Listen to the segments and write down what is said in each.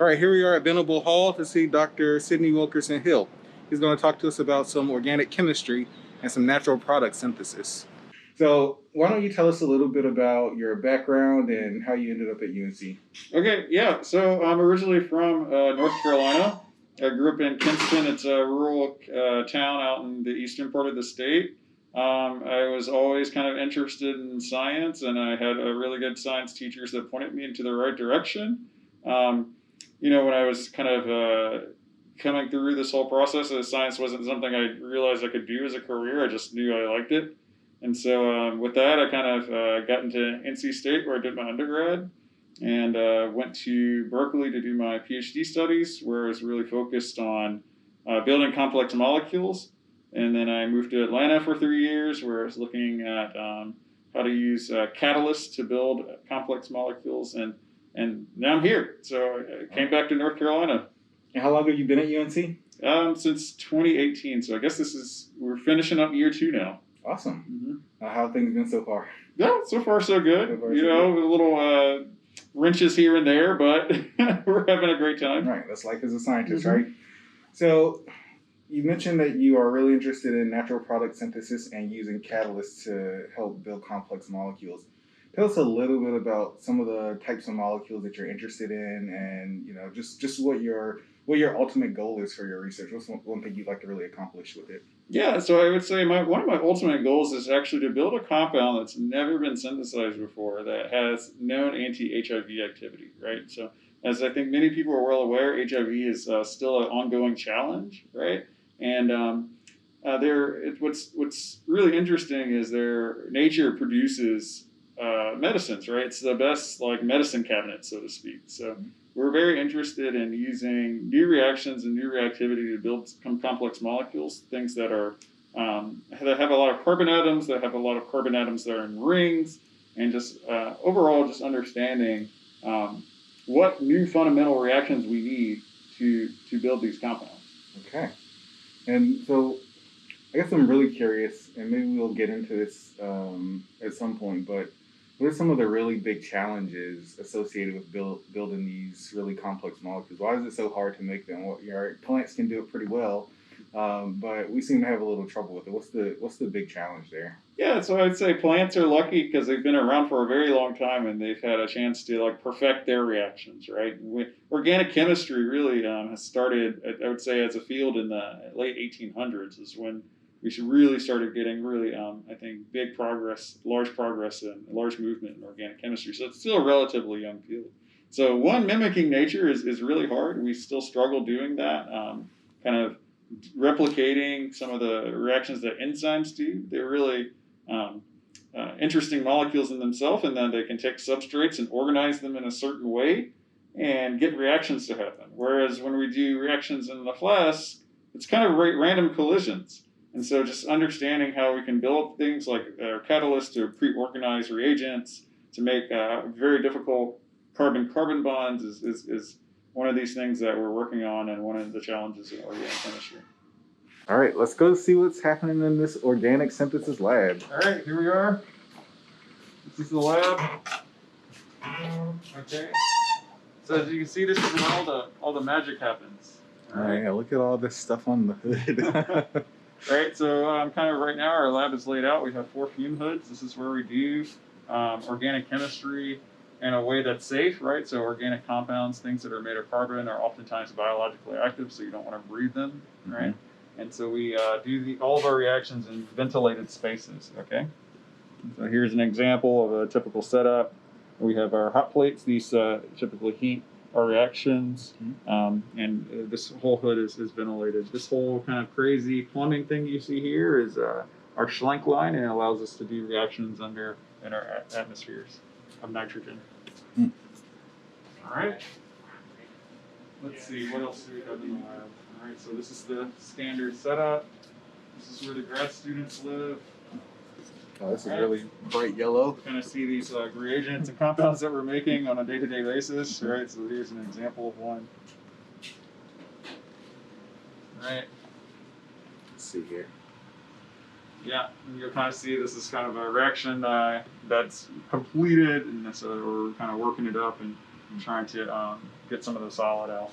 All right, here we are at Venable Hall to see Dr. Sidney Wilkerson-Hill. He's going to talk to us about some organic chemistry and some natural product synthesis. So why don't you tell us a little bit about your background and how you ended up at UNC? Okay, yeah. So I'm originally from North Carolina. I grew up in Kinston. It's a rural town out in the eastern part of the state. I was always kind of interested in science, and I had really good science teachers that pointed me into the right direction. When I was kind of coming through this whole process, science wasn't something I realized I could do as a career. I just knew I liked it. And so with that, I kind of got into NC State where I did my undergrad and went to Berkeley to do my PhD studies where I was really focused on building complex molecules. And then I moved to Atlanta for 3 years where I was looking at how to use catalysts to build complex molecules. And now I'm here. So I came back to North Carolina. And how long have you been at UNC? Since 2018. So I guess we're finishing up year 2 now. Awesome. Mm-hmm. How have things been so far? Yeah, so far so good. A little wrenches here and there, but we're having a great time. Right, that's life as a scientist, right? So you mentioned that you are really interested in natural product synthesis and using catalysts to help build complex molecules. Tell us a little bit about some of the types of molecules that you're interested in, and just what your ultimate goal is for your research. What's one thing you'd like to really accomplish with it? Yeah, so I would say one of my ultimate goals is actually to build a compound that's never been synthesized before that has known anti-HIV activity, right? So as I think many people are well aware, HIV is still an ongoing challenge, right? And what's really interesting is nature produces medicines, right? It's the best medicine cabinet, so to speak. So we're very interested in using new reactions and new reactivity to build some complex molecules, things that are that have a lot of carbon atoms, that have a lot of carbon atoms that are in rings, and just overall just understanding what new fundamental reactions we need to build these compounds. Okay. And so I guess I'm really curious, and maybe we'll get into this at some point, but what are some of the really big challenges associated with building these really complex molecules? Why is it so hard to make them? Plants can do it pretty well, but we seem to have a little trouble with it. What's the big challenge there? Yeah, so I'd say plants are lucky because they've been around for a very long time and they've had a chance to perfect their reactions, right? Organic chemistry really has started, I would say, as a field in the late 1800s is when we really started getting really, I think, large progress and large movement in organic chemistry. So it's still a relatively young field. So mimicking nature is really hard. We still struggle doing that, kind of replicating some of the reactions that enzymes do. They're really interesting molecules in themselves, and then they can take substrates and organize them in a certain way and get reactions to happen. Whereas when we do reactions in the flask, it's kind of random collisions. And so just understanding how we can build things like catalysts to pre-organize reagents to make very difficult carbon-carbon bonds is one of these things that we're working on and one of the challenges in organic chemistry. All right, let's go see what's happening in this organic synthesis lab. All right, here we are. This is the lab. Okay. So as you can see, this is where all the magic happens. All right, yeah, look at all this stuff on the hood. Right, so kind of right now our lab is laid out. We have 4 fume hoods. This is where we do organic chemistry in a way that's safe, right? So organic compounds, things that are made of carbon, are oftentimes biologically active, so you don't want to breathe them, right? Mm-hmm. And so we do all of our reactions in ventilated spaces, okay? So here's an example of a typical setup. We have our hot plates. These typically heat our reactions, and this whole hood is ventilated. This whole kind of crazy plumbing thing you see here is our Schlenk line, and it allows us to do reactions in our atmospheres of nitrogen. All right. Let's see, what else do we have in the lab? All right, so this is the standard setup. This is where the grad students live. Oh, this is really bright yellow. Kind of see these reagents and compounds that we're making on a day-to-day basis, right? So here's an example of one. Right. Let's see here. Yeah, and you'll kind of see this is kind of a reaction that's completed, and so we're kind of working it up and and trying to get some of the solid out.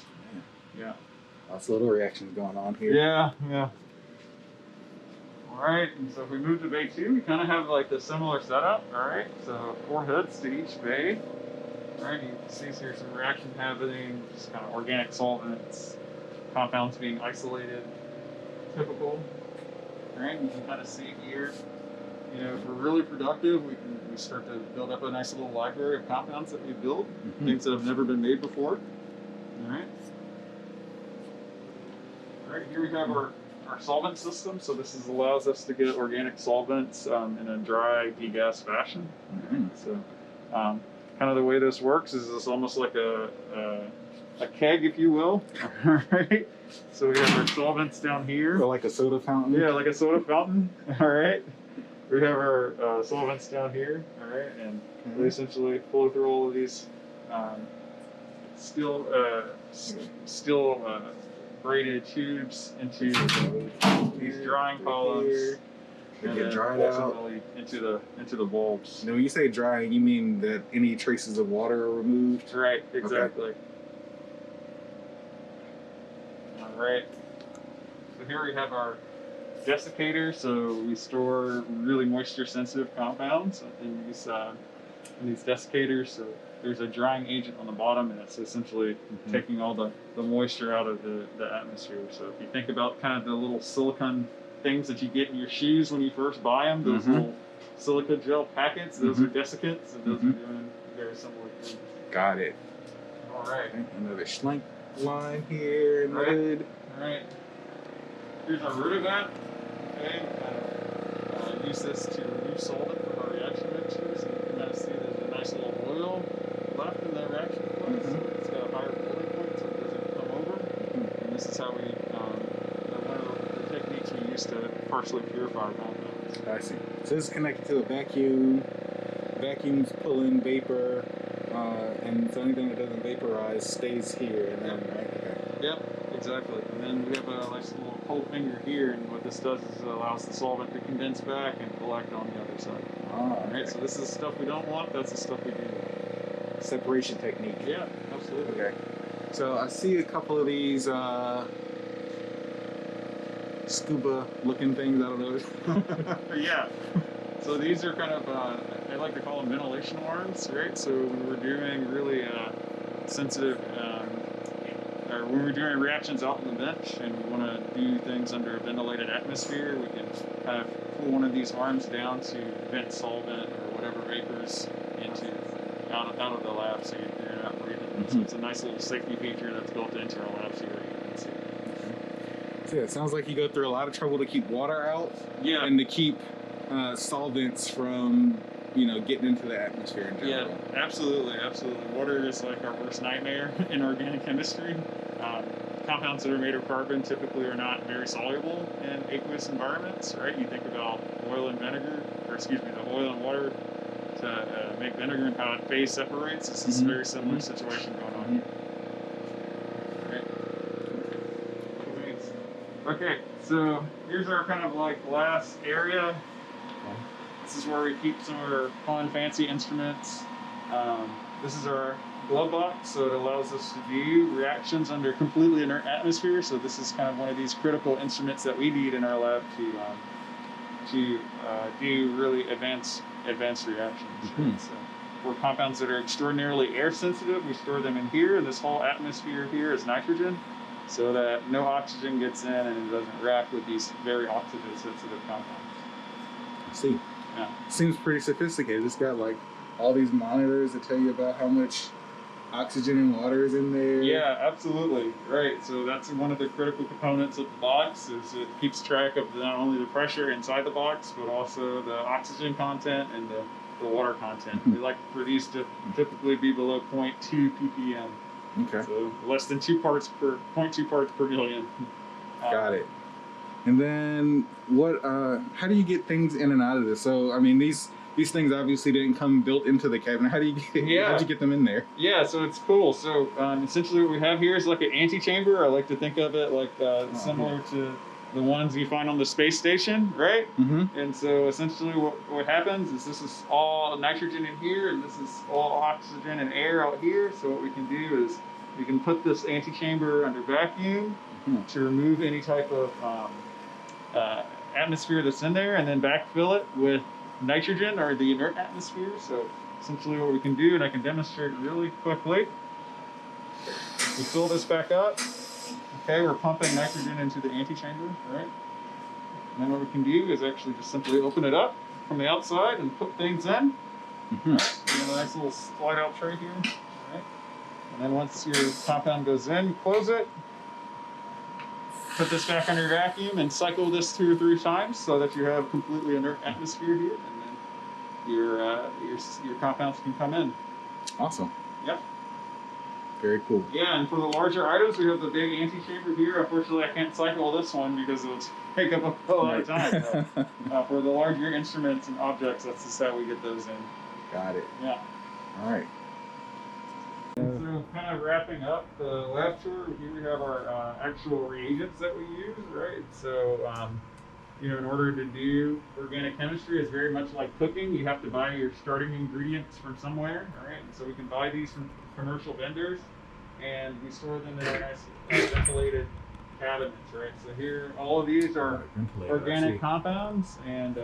Yeah. Lots of little reactions going on here. Yeah, yeah. All right, and so if we move to bay 2, we kind of have like the similar setup. All right, so 4 hoods to each bay. All right, you can see here some reaction happening, just kind of organic solvents, compounds being isolated, typical. All right, you can kind of see here, you know, if we're really productive, we start to build up a nice little library of compounds that we build, things that have never been made before. All right. All right, here we have our solvent system. So this allows us to get organic solvents in a dry, degas fashion. So kind of the way this works is it's almost like a keg, if you will. All right. So we have our solvents down here. Or like a soda fountain. Yeah, like a soda fountain. All right. We have our solvents down here. All right, and they essentially flow through all of these steel braided tubes into these drying columns, and then ultimately into the bulbs. Now, when you say drying, you mean that any traces of water are removed? Right, exactly. Okay. All right. So here we have our desiccator. So we store really moisture-sensitive compounds in these desiccators. So there's a drying agent on the bottom, and it's essentially taking all the moisture out of the atmosphere. So if you think about kind of the little silicone things that you get in your shoes when you first buy them, those little silica gel packets, those are desiccants, and those are doing very similar things. Got it. All right. Another schlenk line here. Right. All right. Here's our rotovap. Okay. Use this to remove solvent from our reaction mixtures. And you can kind of see there's a nice little oil left in the reaction flux. It's got a higher boiling point, so it doesn't come over. And this is how we, one of the techniques we use to partially purify compounds. I see. So this is connected to a vacuum. Vacuums pull in vapor, and so anything that doesn't vaporize stays here. And then, right? Okay. Yep, exactly. And then we have a nice little cold finger here, and what this does is it allows the solvent to condense back and collect on the other side. All right. So this is stuff we don't want. That's the stuff we do. Separation technique. Yeah, absolutely. Okay. So I see a couple of these scuba-looking things. I don't know. Yeah. So these are kind of I like to call them ventilation arms, right? So when we're doing really sensitive, or when we're doing reactions out on the bench and we want to do things under a ventilated atmosphere, we can kind of pull one of these arms down to vent solvent or whatever vapors out of the lab, so you're not breathing. So it's a nice little safety feature that's built into our lab here. You can see. So yeah, it sounds like you go through a lot of trouble to keep water out. Yeah. And to keep solvents from getting into the atmosphere in general. Yeah, absolutely. Water is like our worst nightmare in organic chemistry. Compounds that are made of carbon typically are not very soluble in aqueous environments, right? You think about oil and water to make vinegar and how it phase separates. This is a very similar situation going on here. Right. Okay, so here's our kind of like last area. This is where we keep some of our fun, fancy instruments. This is our glove box, so it allows us to do reactions under completely inert atmosphere. So this is kind of one of these critical instruments that we need in our lab to do really advanced reactions. So for compounds that are extraordinarily air sensitive, we store them in here. This whole atmosphere here is nitrogen, so that no oxygen gets in and it doesn't react with these very oxygen sensitive compounds. I see. Yeah. Seems pretty sophisticated. It's got like all these monitors that tell you about how much oxygen and water is in there. Yeah, absolutely. Right. So that's one of the critical components of the box, is it keeps track of not only the pressure inside the box, but also the oxygen content and the water content. We like for these to typically be below 0.2 ppm. Okay. So less than 0.2 parts per million. Got it. And then how do you get things in and out of this? So, I mean, these things obviously didn't come built into the cabinet. How'd you get them in there? Yeah, so it's cool. So essentially what we have here is like an antechamber. I like to think of it like similar to the ones you find on the space station, right? Mm-hmm. And so essentially what happens is this is all nitrogen in here, and this is all oxygen and air out here. So what we can do is we can put this antechamber under vacuum to remove any type of atmosphere that's in there, and then backfill it with nitrogen or the inert atmosphere. So essentially what we can do, and I can demonstrate really quickly, we fill this back up. Okay, we're pumping nitrogen into the antechamber, right? And then what we can do is actually just simply open it up from the outside and put things in. Mm-hmm. Right? You have a nice little slide out tray here. Right? And then once your compound goes in, you close it. Put this back under vacuum and cycle this 2 or 3 times so that you have completely inert atmosphere here, and then your compounds can come in. Awesome. Yep. Very cool. Yeah, and for the larger items, we have the big antechamber here. Unfortunately, I can't cycle this one because it would take up a lot of time. But, for the larger instruments and objects, that's just how we get those in. Got it. Yeah. All right. And so kind of wrapping up the lab tour, here we have our actual reagents that we use, right? So, in order to do organic chemistry, it's very much like cooking. You have to buy your starting ingredients from somewhere, right? And so we can buy these from commercial vendors, and we store them in our nice ventilated cabinets, right? So here, all of these are organic compounds, and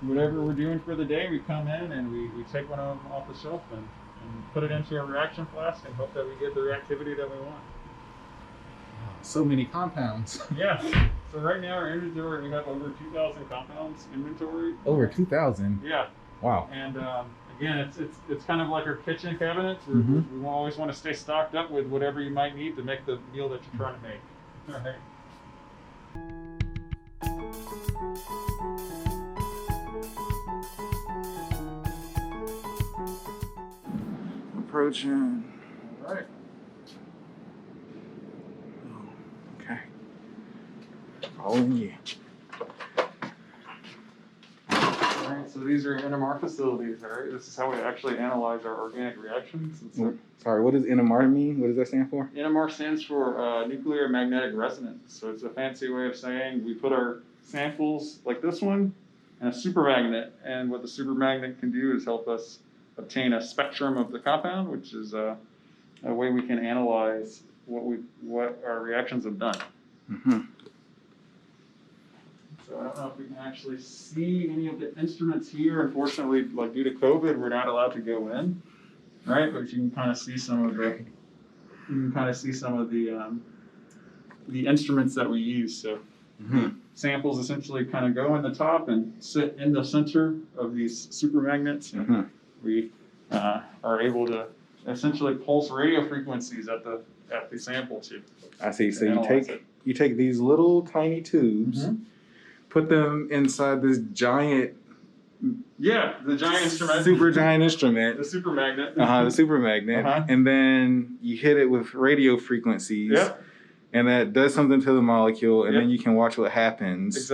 whatever we're doing for the day, we come in and we take one of them off the shelf and put it into a reaction flask and hope that we get the reactivity that we want. So many compounds. Yeah. So right now, our inventory, we have over 2,000 compounds inventory. Over 2,000? Yeah. Wow. And again, it's kind of like our kitchen cabinets. We always want to stay stocked up with whatever you might need to make the meal that you're trying to make. All right. Approaching. All right. Okay. Following you. All right, so these are NMR facilities, all right? This is how we actually analyze our organic reactions. And so Sorry, what does NMR mean? What does that stand for? NMR stands for nuclear magnetic resonance. So it's a fancy way of saying we put our samples like this one in a supermagnet, and what the supermagnet can do is help us obtain a spectrum of the compound, which is a way we can analyze what our reactions have done. Mm-hmm. So I don't know if we can actually see any of the instruments here. Unfortunately, like due to COVID, we're not allowed to go in, right? But you can kind of see some of the instruments that we use. So samples essentially kind of go in the top and sit in the center of these supermagnets. And we are able to essentially pulse radio frequencies at the sample tube. I see. So you take these little tiny tubes, put them inside this giant. Yeah, the giant instrument. Super giant instrument. The supermagnet. The supermagnet. And then you hit it with radio frequencies. Yep. And that does something to the molecule, and then you can watch what happens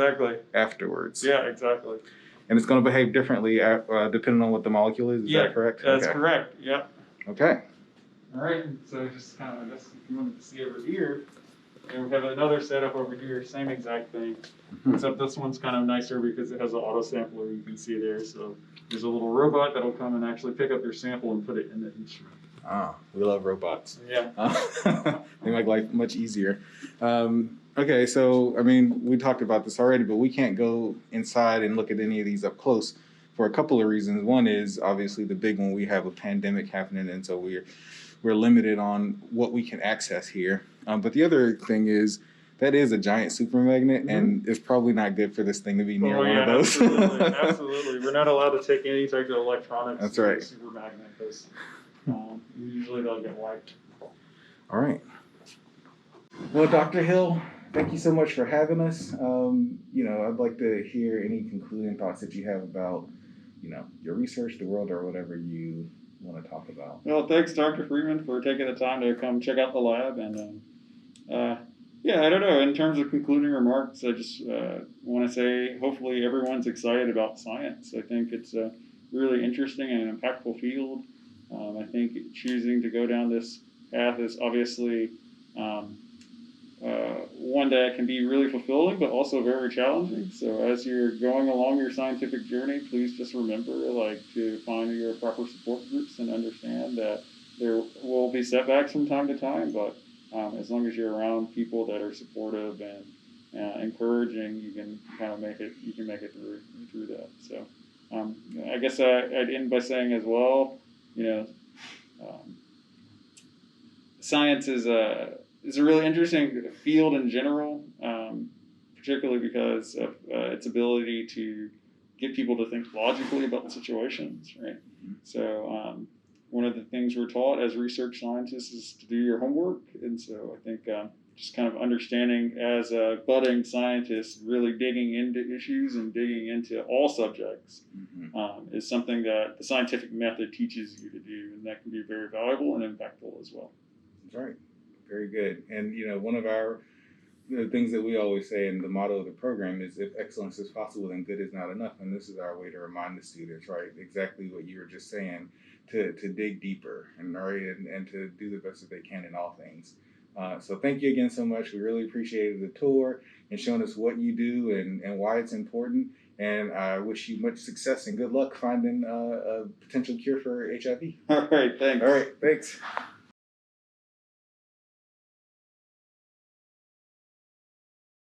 afterwards. Yeah, exactly. And it's going to behave differently depending on what the molecule is. Is that correct? That's correct. Yep. Okay. All right. So just kind of, I guess if you wanted to see over here, and we have another setup over here, same exact thing, except this one's kind of nicer because it has an auto sampler. You can see there. So there's a little robot that'll come and actually pick up your sample and put it in the instrument. Ah, we love robots. Yeah. They make life much easier. Okay, so, I mean, we talked about this already, but we can't go inside and look at any of these up close for a couple of reasons. One is obviously the big one, we have a pandemic happening, and so we're limited on what we can access here. But the other thing is that is a giant supermagnet, and it's probably not good for this thing to be near one of those. Absolutely. We're not allowed to take any type of electronics. That's right. Supermagnet, because usually they'll get wiped. All right. Well, Dr. Hill, thank you so much for having us. I'd like to hear any concluding thoughts that you have about, your research, the world, or whatever you want to talk about. Well, thanks, Dr. Freeman, for taking the time to come check out the lab. And I don't know. In terms of concluding remarks, I just want to say hopefully everyone's excited about science. I think it's a really interesting and impactful field. I think choosing to go down this path is obviously one that can be really fulfilling, but also very challenging. So as you're going along your scientific journey, please just remember, like, to find your proper support groups and understand that there will be setbacks from time to time, but as long as you're around people that are supportive and encouraging, you can kind of make it. You can make it through that. So I guess I'd end by saying as well, you know, um, science is a really interesting field in general, particularly because of its ability to get people to think logically about the situations, right? So one of the things we're taught as research scientists is to do your homework, and so I think just kind of understanding as a budding scientist, really digging into issues and digging into all subjects is something that the scientific method teaches you to do, and that can be very valuable and impactful as well. That's right. Very good. And one of the things that we always say, and the motto of the program is, if excellence is possible, then good is not enough. And this is our way to remind the students, right? Exactly what you were just saying, to dig deeper and to do the best that they can in all things. So thank you again so much. We really appreciated the tour and showing us what you do and why it's important. And I wish you much success and good luck finding a potential cure for HIV. All right, thanks. All right, thanks.